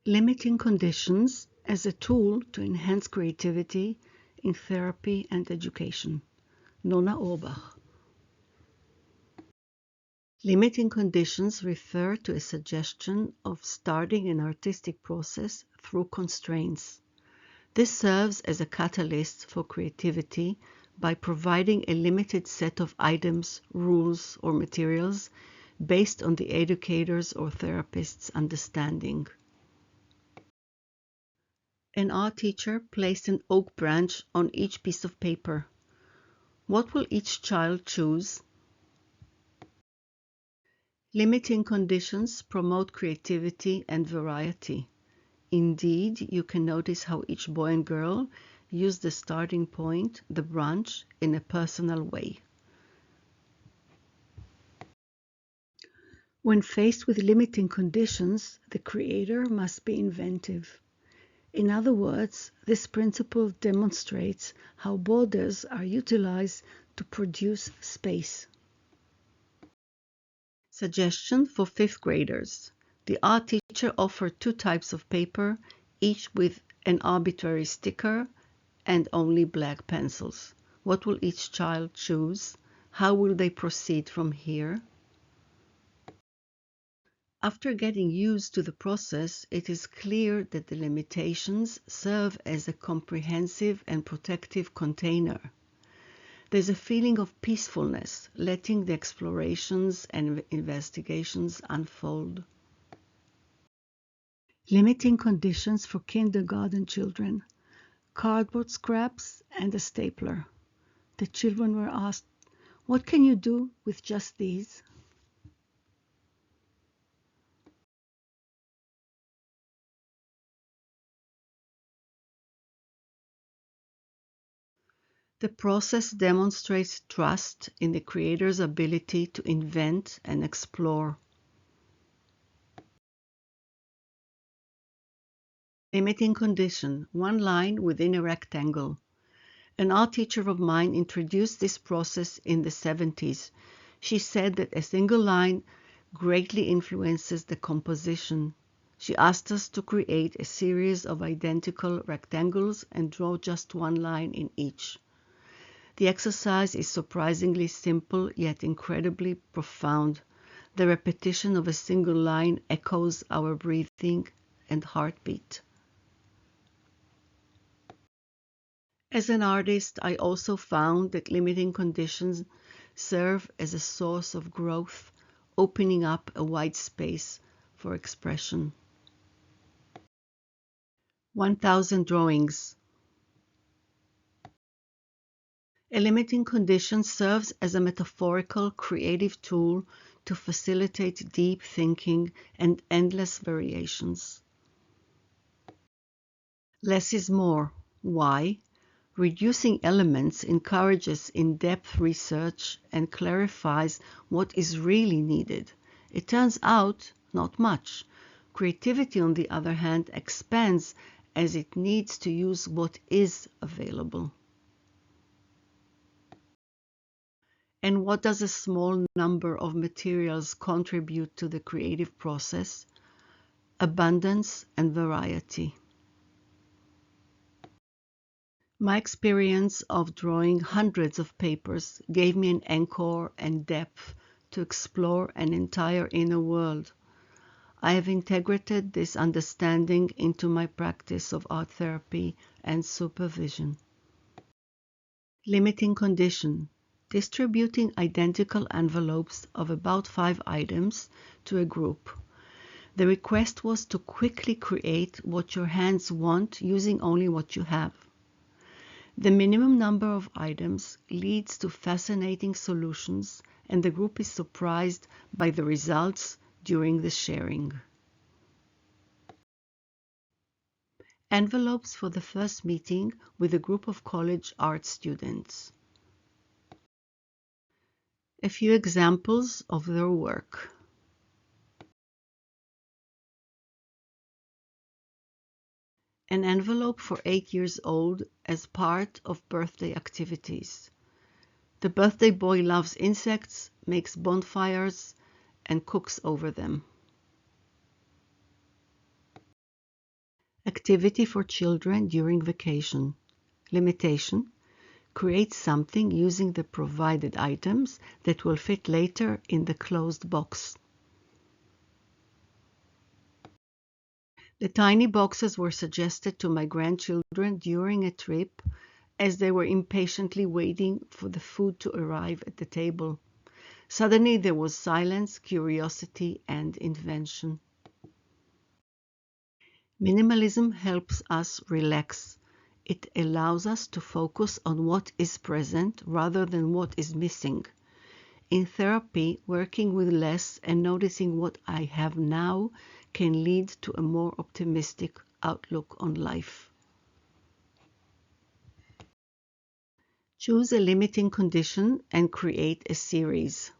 Limiting conditions as a tool to enhance creativity in therapy and education. Nona Orbach. Limiting conditions refer to a suggestion of starting an artistic process through constraints. This serves as a catalyst for creativity by providing a limited set of items, rules, or materials based on the educator's or therapist's understanding. An art teacher placed an oak branch on each piece of paper. What will each child choose? Limiting conditions promote creativity and variety. Indeed, you can notice how each boy and girl use the starting point, the branch, in a personal way. When faced with limiting conditions, the creator must be inventive. In other words, this principle demonstrates how borders are utilized to produce space. Suggestion for 5th graders. The art teacher offered 2 types of paper, each with an arbitrary sticker and only black pencils. What will each child choose? How will they proceed from here? After getting used to the process, it is clear that the limitations serve as a comprehensive and protective container. There's a feeling of peacefulness, letting the explorations and investigations unfold. Limiting conditions for kindergarten children. Cardboard scraps and a stapler. The children were asked, "What can you do with just these?" The process demonstrates trust in the creator's ability to invent and explore. Limiting condition, 1 line within a rectangle. An art teacher of mine introduced this process in the 70s. She said that a single line greatly influences the composition. She asked us to create a series of identical rectangles and draw just 1 line in each. The exercise is surprisingly simple yet incredibly profound. The repetition of a single line echoes our breathing and heartbeat. As an artist, I also found that limiting conditions serve as a source of growth, opening up a wide space for expression. 1,000 drawings. A limiting condition serves as a metaphorical, creative tool to facilitate deep thinking and endless variations. Less is more. Why? Reducing elements encourages in-depth research and clarifies what is really needed. It turns out, not much. Creativity, on the other hand, expands as it needs to use what is available. And what does a small number of materials contribute to the creative process? Abundance and variety. My experience of drawing hundreds of papers gave me an anchor and depth to explore an entire inner world. I have integrated this understanding into my practice of art therapy and supervision. Limiting condition. Distributing identical envelopes of about 5 items to a group. The request was to quickly create what your hands want using only what you have. The minimum number of items leads to fascinating solutions, and the group is surprised by the results during the sharing. Envelopes for the first meeting with a group of college art students. A few examples of their work. An envelope for 8 years old as part of birthday activities. The birthday boy loves insects, makes bonfires, and cooks over them. Activity for children during vacation. Limitation. Create something using the provided items that will fit later in the closed box. The tiny boxes were suggested to my grandchildren during a trip as they were impatiently waiting for the food to arrive at the table. Suddenly there was silence, curiosity, and invention. Minimalism helps us relax. It allows us to focus on what is present rather than what is missing. In therapy, working with less and noticing what I have now can lead to a more optimistic outlook on life. Choose a limiting condition and create a series.